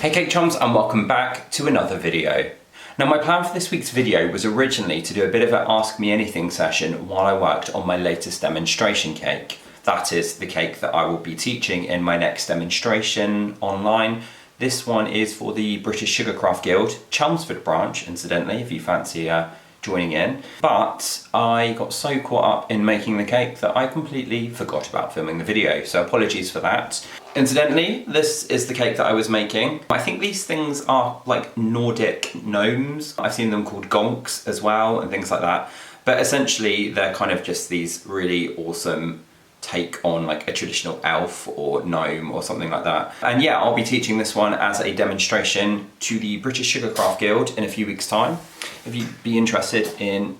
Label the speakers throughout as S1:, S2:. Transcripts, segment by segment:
S1: Hey Cake Chums, and welcome back to another video. Now my plan for this week's video was originally to do a bit of an Ask Me Anything session while I worked on my latest demonstration cake. That is the cake that I will be teaching in my next demonstration online. This one is for the British Sugarcraft Guild, Chelmsford branch, incidentally, if you fancy joining in. But I got so caught up in making the cake that I completely forgot about filming the video, so apologies for that. Incidentally, this is the cake that I was making. I think these things are like Nordic gnomes. I've seen them called gonks as well and things like that. But essentially they're kind of just these really awesome take on like a traditional elf or gnome or something like that. And yeah, I'll be teaching this one as a demonstration to the British Sugarcraft Guild in a few weeks' time. If you'd be interested in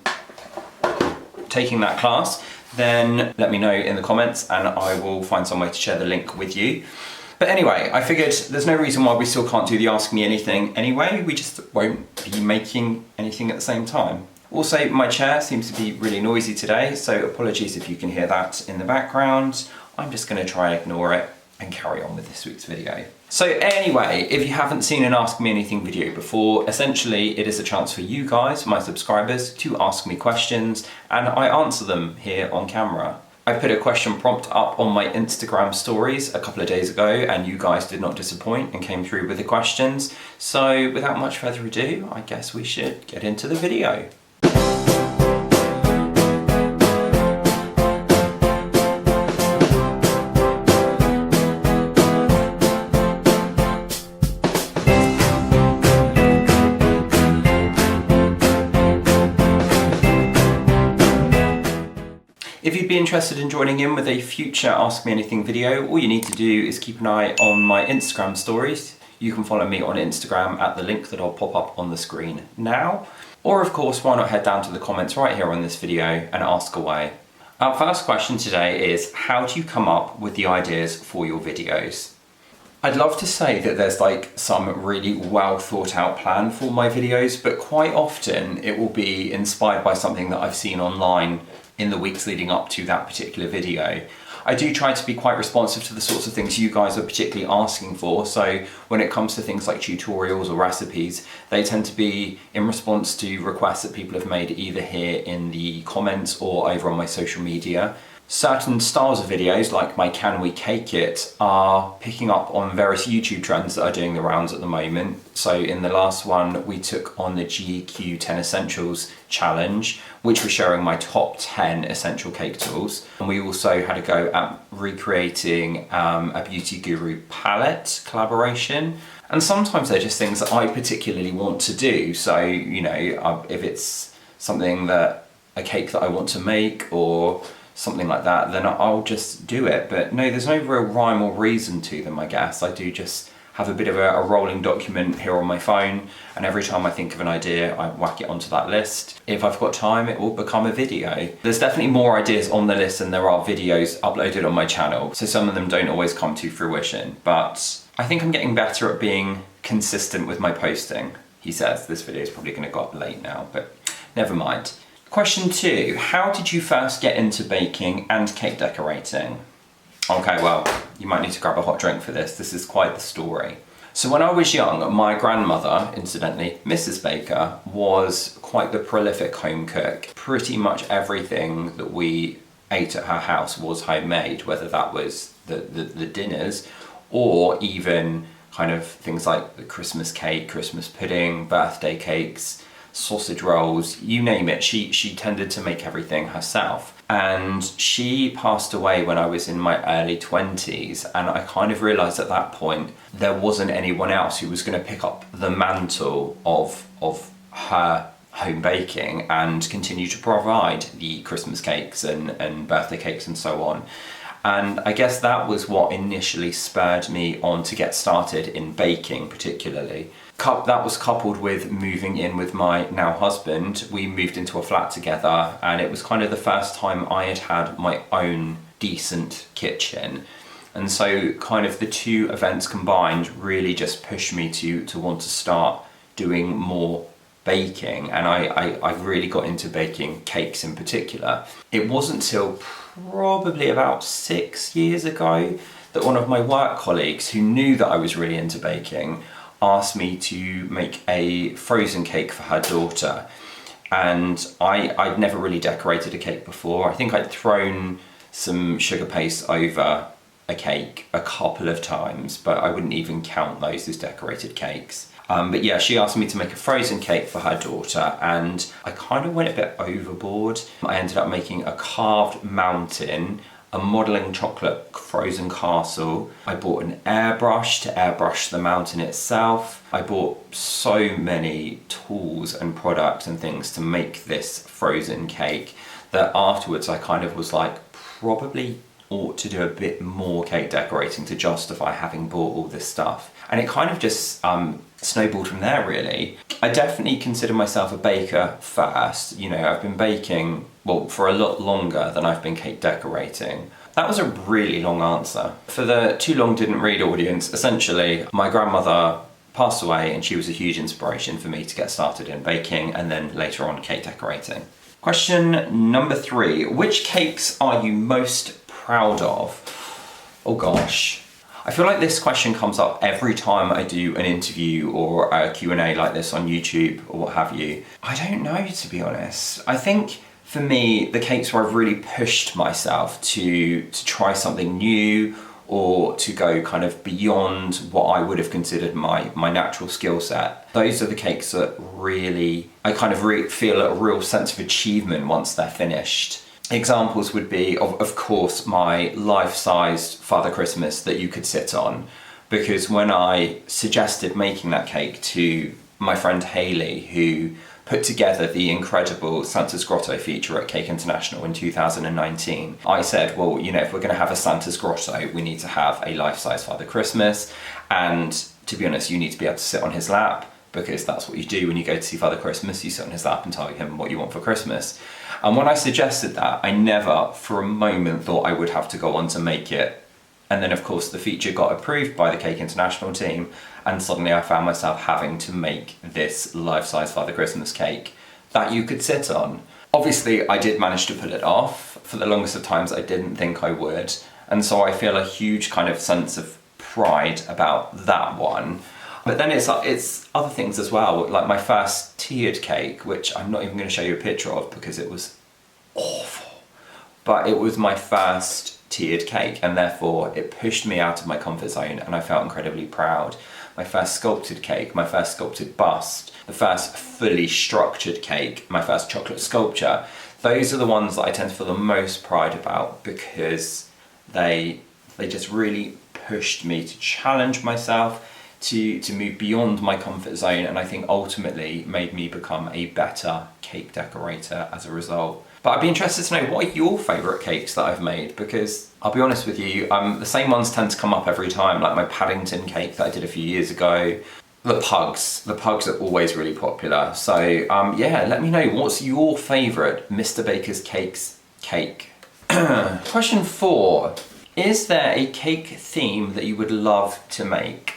S1: taking that class, then let me know in the comments and I will find some way to share the link with you. But anyway, I figured there's no reason why we still can't do the Ask Me Anything anyway. We just won't be making anything at the same time. Also, my chair seems to be really noisy today, so apologies if you can hear that in the background. I'm just going to try and ignore it and carry on with this week's video. So anyway, if you haven't seen an Ask Me Anything video before, essentially it is a chance for you guys, my subscribers, to ask me questions and I answer them here on camera. I put a question prompt up on my Instagram stories a couple of days ago and you guys did not disappoint and came through with the questions. So without much further ado, I guess we should get into the video. If you'd be interested in joining in with a future Ask Me Anything video, all you need to do is keep an eye on my Instagram stories. You can follow me on Instagram at the link that I'll pop up on the screen now. Or of course, why not head down to the comments right here on this video and ask away. Our first question today is, how do you come up with the ideas for your videos? I'd love to say that there's like some really well thought out plan for my videos, but quite often it will be inspired by something that I've seen online in the weeks leading up to that particular video. I do try to be quite responsive to the sorts of things you guys are particularly asking for, so when it comes to things like tutorials or recipes, they tend to be in response to requests that people have made either here in the comments or over on my social media. Certain styles of videos, like my Can We Cake It, are picking up on various YouTube trends that are doing the rounds at the moment. So in the last one, we took on the GQ 10 Essentials challenge, which was showing my top 10 essential cake tools. And we also had a go at recreating a Beauty Guru palette collaboration. And sometimes they're just things that I particularly want to do. So, you know, if it's something that, a cake that I want to make or something like that, then I'll just do it. But no, there's no real rhyme or reason to them, I guess. I do just have a bit of a rolling document here on my phone, and every time I think of an idea, I whack it onto that list. If I've got time, it will become a video. There's definitely more ideas on the list than there are videos uploaded on my channel, so some of them don't always come to fruition, but I think I'm getting better at being consistent with my posting. He says this video is probably going to go up late now, but never mind. Question 2, how did you first get into baking and cake decorating? Okay, well, you might need to grab a hot drink for this. This is quite the story. So when I was young, my grandmother, incidentally, Mrs. Baker, was quite the prolific home cook. Pretty much everything that we ate at her house was homemade, whether that was the dinners or even kind of things like the Christmas cake, Christmas pudding, birthday cakes, sausage rolls, you name it. She tended to make everything herself. And she passed away when I was in my early 20s, and I kind of realised at that point there wasn't anyone else who was going to pick up the mantle of her home baking and continue to provide the Christmas cakes and birthday cakes and so on. And I guess that was what initially spurred me on to get started in baking particularly. That was coupled with moving in with my now husband. We moved into a flat together and it was kind of the first time I had had my own decent kitchen. And so kind of the two events combined really just pushed me to want to start doing more baking. And I really got into baking cakes in particular. It wasn't till probably about 6 years ago that one of my work colleagues who knew that I was really into baking asked me to make a frozen cake for her daughter. And I'd never really decorated a cake before. I think I'd thrown some sugar paste over a cake a couple of times, but I wouldn't even count those as decorated cakes. But yeah, she asked me to make a frozen cake for her daughter, and I kind of went a bit overboard. I ended up making a carved mountain, a modelling chocolate frozen castle. I bought an airbrush to airbrush the mountain itself. I bought so many tools and products and things to make this frozen cake that afterwards I kind of was like, probably ought to do a bit more cake decorating to justify having bought all this stuff. And it kind of just snowballed from there, really. I definitely consider myself a baker first. You know, I've been baking, well, for a lot longer than I've been cake decorating. That was a really long answer. For the too long didn't read audience, essentially, my grandmother passed away and she was a huge inspiration for me to get started in baking and then later on cake decorating. Question number 3, which cakes are you most proud of? Oh gosh. I feel like this question comes up every time I do an interview or a Q&A like this on YouTube or what have you. I don't know, to be honest. I think for me, the cakes where I've really pushed myself to try something new or to go kind of beyond what I would have considered my natural skill set. Those are the cakes that really, I kind of feel a real sense of achievement once they're finished. Examples would be, of course, my life-sized Father Christmas that you could sit on, because when I suggested making that cake to my friend Hayley, who put together the incredible Santa's Grotto feature at Cake International in 2019, I said, well, you know, if we're going to have a Santa's Grotto, we need to have a life-size Father Christmas, and to be honest, you need to be able to sit on his lap, because that's what you do when you go to see Father Christmas. You sit on his lap and tell him what you want for Christmas. And when I suggested that, I never for a moment thought I would have to go on to make it. And then of course the feature got approved by the Cake International team, and suddenly I found myself having to make this life-size Father Christmas cake that you could sit on. Obviously I did manage to pull it off. For the longest of times I didn't think I would. And so I feel a huge kind of sense of pride about that one. But then it's other things as well, like my first tiered cake, which I'm not even going to show you a picture of because it was awful. But it was my first tiered cake, and therefore it pushed me out of my comfort zone and I felt incredibly proud. My first sculpted cake, my first sculpted bust, the first fully structured cake, my first chocolate sculpture, those are the ones that I tend to feel the most pride about, because they just really pushed me to challenge myself, to move beyond my comfort zone, and I think ultimately made me become a better cake decorator as a result. But I'd be interested to know, what are your favourite cakes that I've made? Because I'll be honest with you, the same ones tend to come up every time, like my Paddington cake that I did a few years ago. The pugs are always really popular. So yeah, let me know, what's your favourite Mr. Baker's Cakes cake? Question 4, is there a cake theme that you would love to make?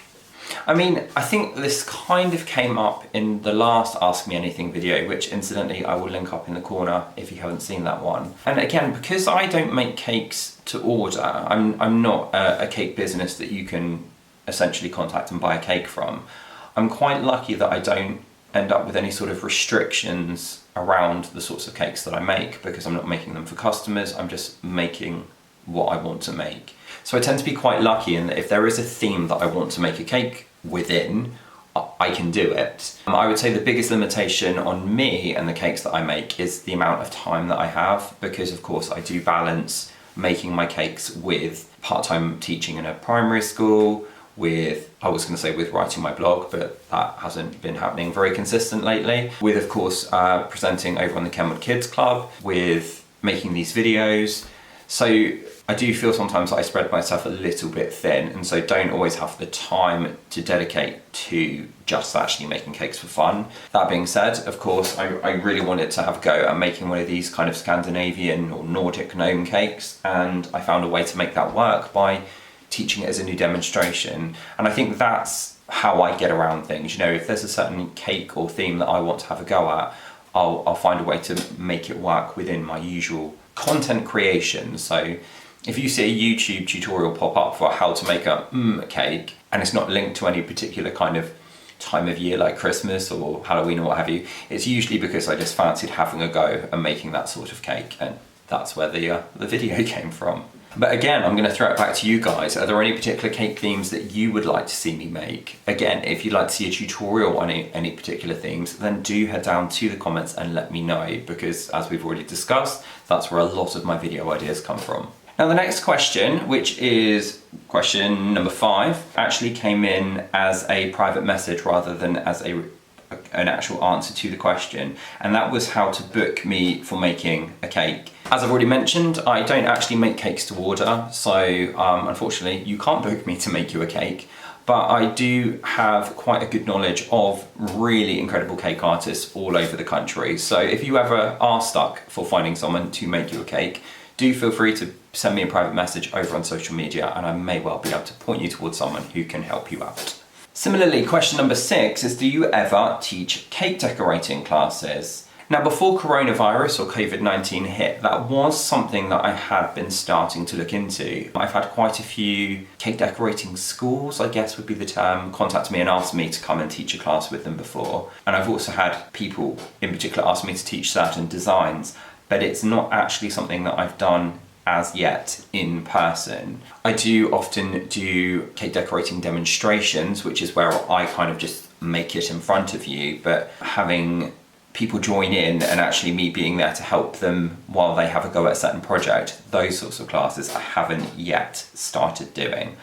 S1: I mean, I think this kind of came up in the last Ask Me Anything video, which incidentally I will link up in the corner if you haven't seen that one. And again, because I don't make cakes to order, I'm not a cake business that you can essentially contact and buy a cake from. I'm quite lucky that I don't end up with any sort of restrictions around the sorts of cakes that I make, because I'm not making them for customers, I'm just making what I want to make. So I tend to be quite lucky in that if there is a theme that I want to make a cake within, I can do it. I would say the biggest limitation on me and the cakes that I make is the amount of time that I have, because of course I do balance making my cakes with part-time teaching in a primary school, with, I was going to say with writing my blog, but that hasn't been happening very consistent lately, with of course presenting over on the Kenwood Kids Club, with making these videos. So I do feel sometimes that I spread myself a little bit thin, and so don't always have the time to dedicate to just actually making cakes for fun. That being said, of course, I really wanted to have a go at making one of these kind of Scandinavian or Nordic gnome cakes, and I found a way to make that work by teaching it as a new demonstration. And I think that's how I get around things. You know, if there's a certain cake or theme that I want to have a go at, I'll find a way to make it work within my usual content creation. So if you see a YouTube tutorial pop up for how to make a cake, and it's not linked to any particular kind of time of year like Christmas or Halloween or what have you, it's usually because I just fancied having a go and making that sort of cake, and that's where the video came from. But again, I'm going to throw it back to you guys. Are there any particular cake themes that you would like to see me make? Again, if you'd like to see a tutorial on any particular themes, then do head down to the comments and let me know, because as we've already discussed, that's where a lot of my video ideas come from. Now the next question, which is question number 5, actually came in as a private message rather than as an actual answer to the question, and that was how to book me for making a cake. As I've already mentioned, I don't actually make cakes to order, so unfortunately you can't book me to make you a cake, but I do have quite a good knowledge of really incredible cake artists all over the country. So if you ever are stuck for finding someone to make you a cake, do feel free to send me a private message over on social media, and I may well be able to point you towards someone who can help you out. Similarly, question number 6 is, do you ever teach cake decorating classes? Now, before coronavirus or COVID-19 hit, that was something that I had been starting to look into. I've had quite a few cake decorating schools, I guess would be the term, contact me and ask me to come and teach a class with them before. And I've also had people in particular ask me to teach certain designs, but it's not actually something that I've done as yet in person. I do often do cake decorating demonstrations, which is where I kind of just make it in front of you, but having people join in and actually me being there to help them while they have a go at a certain project, those sorts of classes I haven't yet started doing.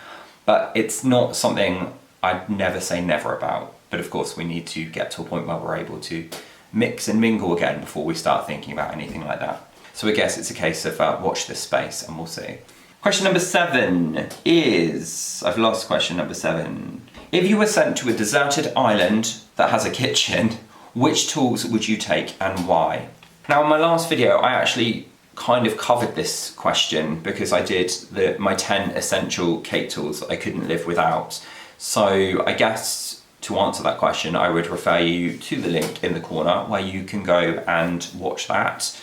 S1: But it's not something I'd never say never about. But of course we need to get to a point where we're able to mix and mingle again before we start thinking about anything like that. So I guess it's a case of watch this space and we'll see. Question number 7 is, I've lost question number 7. If you were sent to a deserted island that has a kitchen, which tools would you take and why? Now in my last video, I actually kind of covered this question because I did my 10 essential cake tools that I couldn't live without. So I guess to answer that question, I would refer you to the link in the corner where you can go and watch that.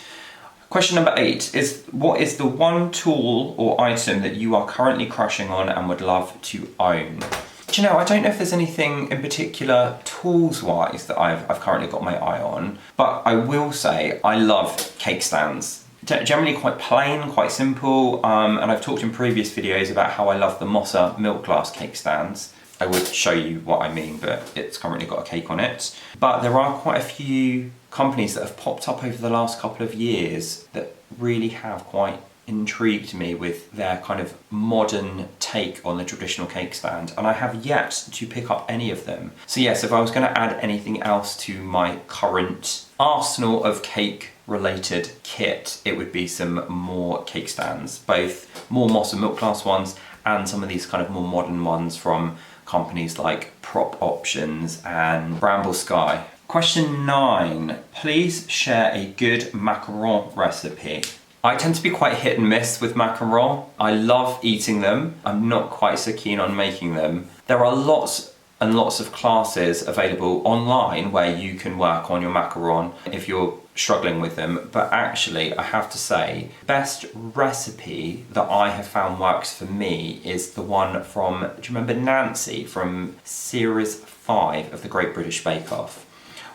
S1: Question number 8 is, what is the one tool or item that you are currently crushing on and would love to own? Do you know, I don't know if there's anything in particular tools-wise that I've currently got my eye on, but I will say I love cake stands. Generally quite plain, quite simple, and I've talked in previous videos about how I love the Mossa milk glass cake stands. I would show you what I mean, but it's currently got a cake on it. But there are quite a few companies that have popped up over the last couple of years that really have quite intrigued me with their kind of modern take on the traditional cake stand, and I have yet to pick up any of them. So yes, if I was going to add anything else to my current arsenal of cake related kit, it would be some more cake stands, both more Mossa milk glass ones and some of these kind of more modern ones from companies like Prop Options and Bramble Sky. Question 9, please share a good macaron recipe. I tend to be quite hit and miss with macaron. I love eating them. I'm not quite so keen on making them. There are lots and lots of classes available online where you can work on your macaron if you're struggling with them, but actually I have to say, best recipe that I have found works for me is the one from, do you remember Nancy from series 5 of the Great British Bake Off?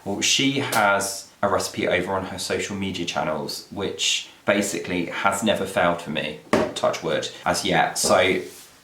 S1: Well, she has a recipe over on her social media channels which basically has never failed for me, touch wood, as yet. So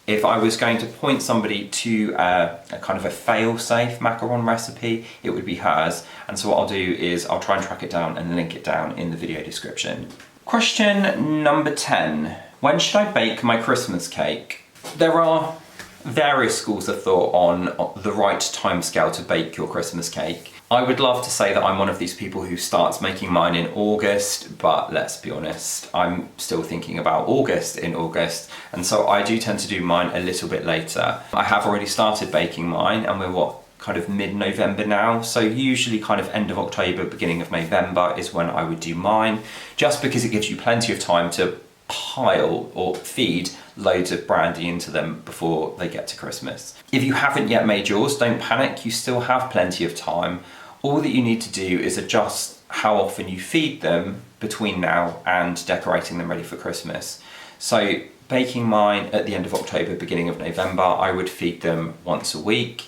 S1: if I was going to point somebody to a kind of a fail-safe macaron recipe, it would be hers. And so what I'll do is I'll try and track it down and link it down in the video description. Question number 10. When should I bake my Christmas cake? There are various schools of thought on the right timescale to bake your Christmas cake. I would love to say that I'm one of these people who starts making mine in August, but let's be honest, I'm still thinking about August in August, and so I do tend to do mine a little bit later. I have already started baking mine, and we're kind of mid-November now, so usually kind of end of October, beginning of November is when I would do mine, just because it gives you plenty of time to pile or feed loads of brandy into them before they get to Christmas. If you haven't yet made yours, don't panic, you still have plenty of time. All that you need to do is adjust how often you feed them between now and decorating them ready for Christmas. So baking mine at the end of October, beginning of November, I would feed them once a week.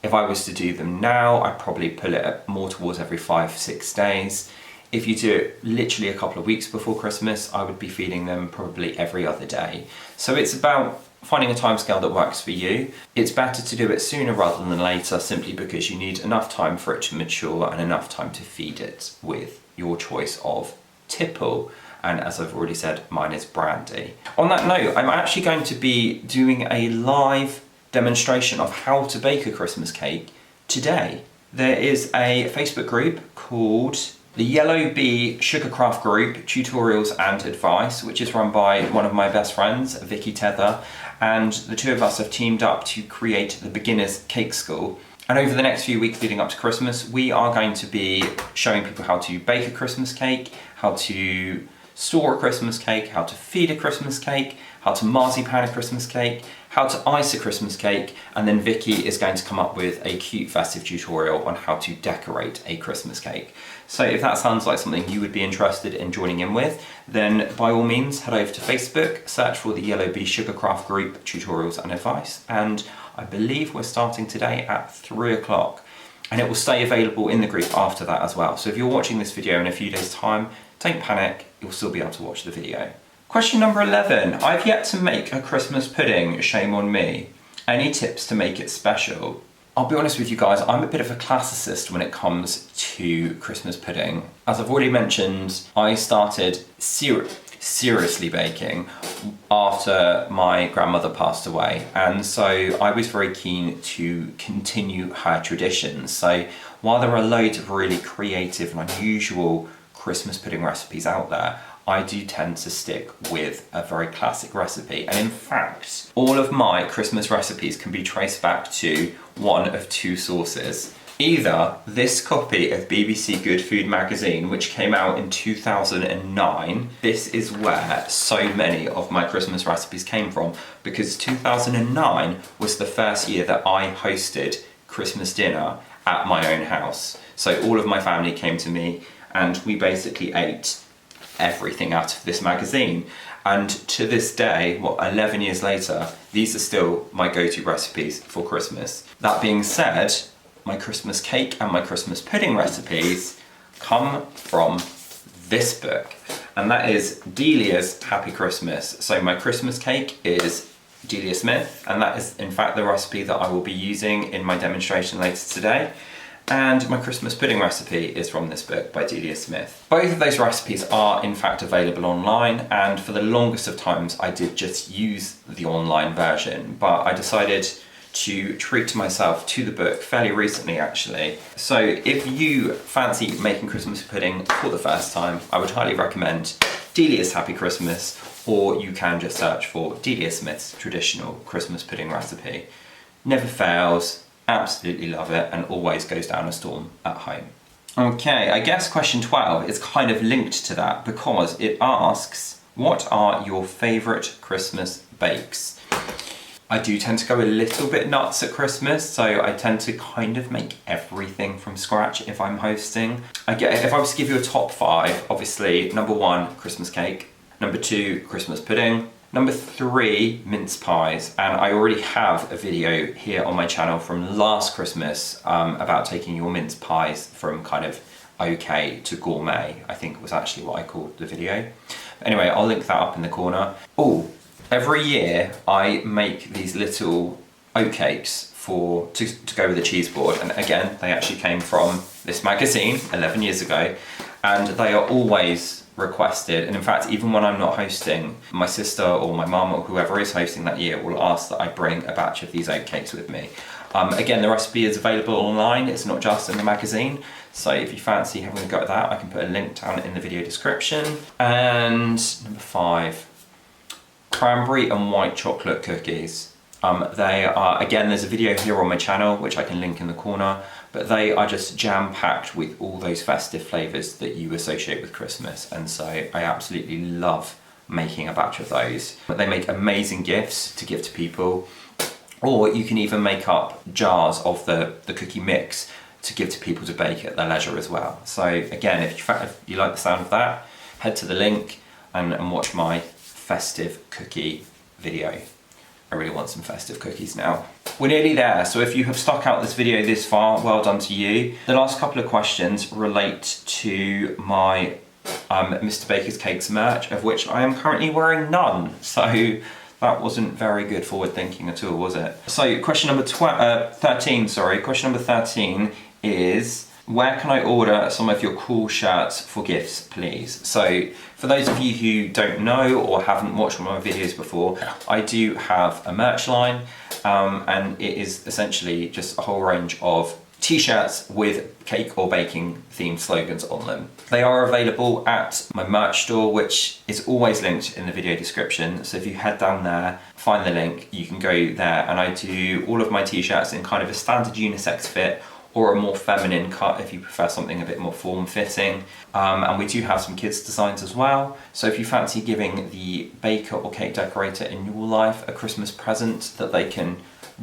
S1: If I was to do them now, I'd probably pull it more towards every 5-6 days. If you do it literally a couple of weeks before Christmas, I would be feeding them probably every other day. So it's about finding a timescale that works for you. It's better to do it sooner rather than later, simply because you need enough time for it to mature and enough time to feed it with your choice of tipple. And as I've already said, mine is brandy. On that note, I'm actually going to be doing a live demonstration of how to bake a Christmas cake today. There is a Facebook group called the Yellow Bee Sugarcraft Group Tutorials and Advice, which is run by one of my best friends, Vicky Tether, and the two of us have teamed up to create the Beginner's Cake School. And over the next few weeks leading up to Christmas, we are going to be showing people how to bake a Christmas cake, how to store a Christmas cake, how to feed a Christmas cake, how to marzipan a Christmas cake, how to ice a Christmas cake, and then Vicky is going to come up with a cute festive tutorial on how to decorate a Christmas cake. So if that sounds like something you would be interested in joining in with, then by all means head over to Facebook, search for the Yellow Bee Sugarcraft Group Tutorials and Advice, and I believe we're starting today at 3 o'clock, and it will stay available in the group after that as well. So if you're watching this video in a few days' time, don't panic, you'll still be able to watch the video. Question number 11. I've yet to make a Christmas pudding, shame on me. Any tips to make it special? I'll be honest with you guys, I'm a bit of a classicist when it comes to Christmas pudding. As I've already mentioned, I started seriously baking after my grandmother passed away, and so I was very keen to continue her traditions. So while there are loads of really creative and unusual Christmas pudding recipes out there, I do tend to stick with a very classic recipe. And in fact, all of my Christmas recipes can be traced back to one of two sources. Either this copy of BBC Good Food magazine, which came out in 2009. This is where so many of my Christmas recipes came from, because 2009 was the first year that I hosted Christmas dinner at my own house. So all of my family came to me and we basically ate everything out of this magazine. And to this day, 11 years later, these are still my go-to recipes for Christmas. That being said, my Christmas cake and my Christmas pudding recipes come from this book, and that is Delia's Happy Christmas. So my Christmas cake is Delia Smith, and that is in fact the recipe that I will be using in my demonstration later today. And my Christmas pudding recipe is from this book by Delia Smith. Both of those recipes are in fact available online, and for the longest of times I did just use the online version, but I decided to treat myself to the book fairly recently actually. So if you fancy making Christmas pudding for the first time, I would highly recommend Delia's Happy Christmas, or you can just search for Delia Smith's traditional Christmas pudding recipe. Never fails. Absolutely love it, and always goes down a storm at home. Okay, I guess question 12 is kind of linked to that, because it asks, what are your favourite Christmas bakes? I do tend to go a little bit nuts at Christmas, so I tend to kind of make everything from scratch if I'm hosting. If I was to give you a top 5, obviously number 1, Christmas cake, number 2, Christmas pudding, number 3, mince pies, and I already have a video here on my channel from last Christmas about taking your mince pies from kind of okay to gourmet, I think was actually what I called the video. Anyway, I'll link that up in the corner. Oh, every year I make these little oatcakes to go with the cheese board, and again, they actually came from this magazine 11 years ago, and they are always requested, and in fact even when I'm not hosting, my sister or my mum or whoever is hosting that year will ask that I bring a batch of these oatcakes with me. Again, the recipe is available online, it's not just in the magazine, so if you fancy having a go at that, I can put a link down in the video description. And number 5, cranberry and white chocolate cookies. They are, again, there's a video here on my channel which I can link in the corner, but they are just jam-packed with all those festive flavours that you associate with Christmas, and so I absolutely love making a batch of those. But they make amazing gifts to give to people, or you can even make up jars of the cookie mix to give to people to bake at their leisure as well. So again, if you like the sound of that, head to the link and watch my festive cookie video. I really want some festive cookies now. We're nearly there, so if you have stuck out this video this far, well done to you. The last couple of questions relate to my Mr. Baker's Cakes merch, of which I am currently wearing none. So that wasn't very good forward thinking at all, was it? So question number 13, sorry. Question number 13 is, where can I order some of your cool shirts for gifts, please? So for those of you who don't know or haven't watched one of my videos before, I do have a merch line, and it is essentially just a whole range of t-shirts with cake or baking themed slogans on them. They are available at my merch store, which is always linked in the video description. So if you head down there, find the link, you can go there, and I do all of my t-shirts in kind of a standard unisex fit or a more feminine cut if you prefer something a bit more form-fitting. And we do have some kids designs as well. So if you fancy giving the baker or cake decorator in your life a Christmas present that they can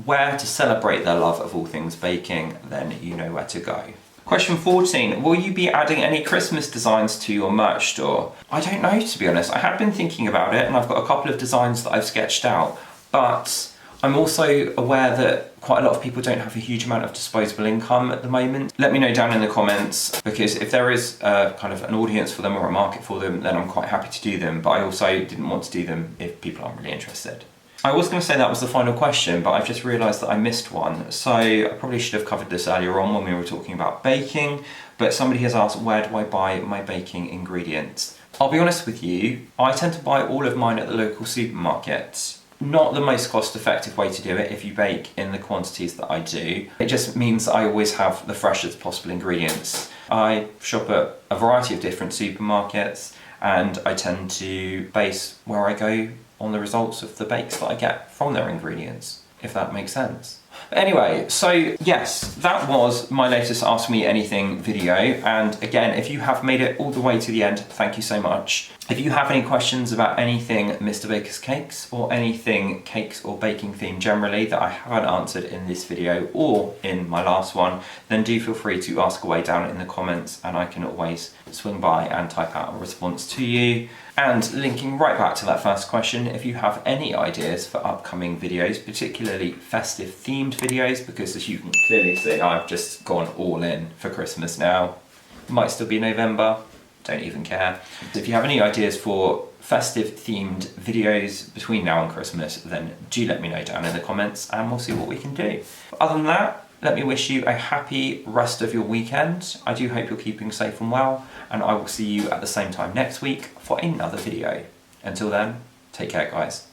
S1: wear to celebrate their love of all things baking, then you know where to go. Question 14, will you be adding any Christmas designs to your merch store? I don't know, to be honest. I have been thinking about it, and I've got a couple of designs that I've sketched out, but I'm also aware that quite a lot of people don't have a huge amount of disposable income at the moment. Let me know down in the comments, because if there is kind of an audience for them or a market for them, then I'm quite happy to do them, but I also didn't want to do them if people aren't really interested. I was going to say that was the final question, but I've just realised that I missed one. So I probably should have covered this earlier on when we were talking about baking, but somebody has asked, where do I buy my baking ingredients? I'll be honest with you, I tend to buy all of mine at the local supermarket. Not the most cost-effective way to do it if you bake in the quantities that I do. It just means that I always have the freshest possible ingredients. I shop at a variety of different supermarkets, and I tend to base where I go on the results of the bakes that I get from their ingredients, if that makes sense. But anyway, so yes, that was my latest Ask Me Anything video, and again, if you have made it all the way to the end, thank you so much. If you have any questions about anything Mr. Baker's Cakes, or anything cakes or baking themed generally that I haven't answered in this video or in my last one, then do feel free to ask away down in the comments, and I can always swing by and type out a response to you. And linking right back to that first question, if you have any ideas for upcoming videos, particularly festive themed videos, because as you can clearly see, I've just gone all in for Christmas now. Might still be November, don't even care. If you have any ideas for festive themed videos between now and Christmas, then do let me know down in the comments and we'll see what we can do. But other than that, let me wish you a happy rest of your weekend. I do hope you're keeping safe and well, and I will see you at the same time next week for another video. Until then, take care guys.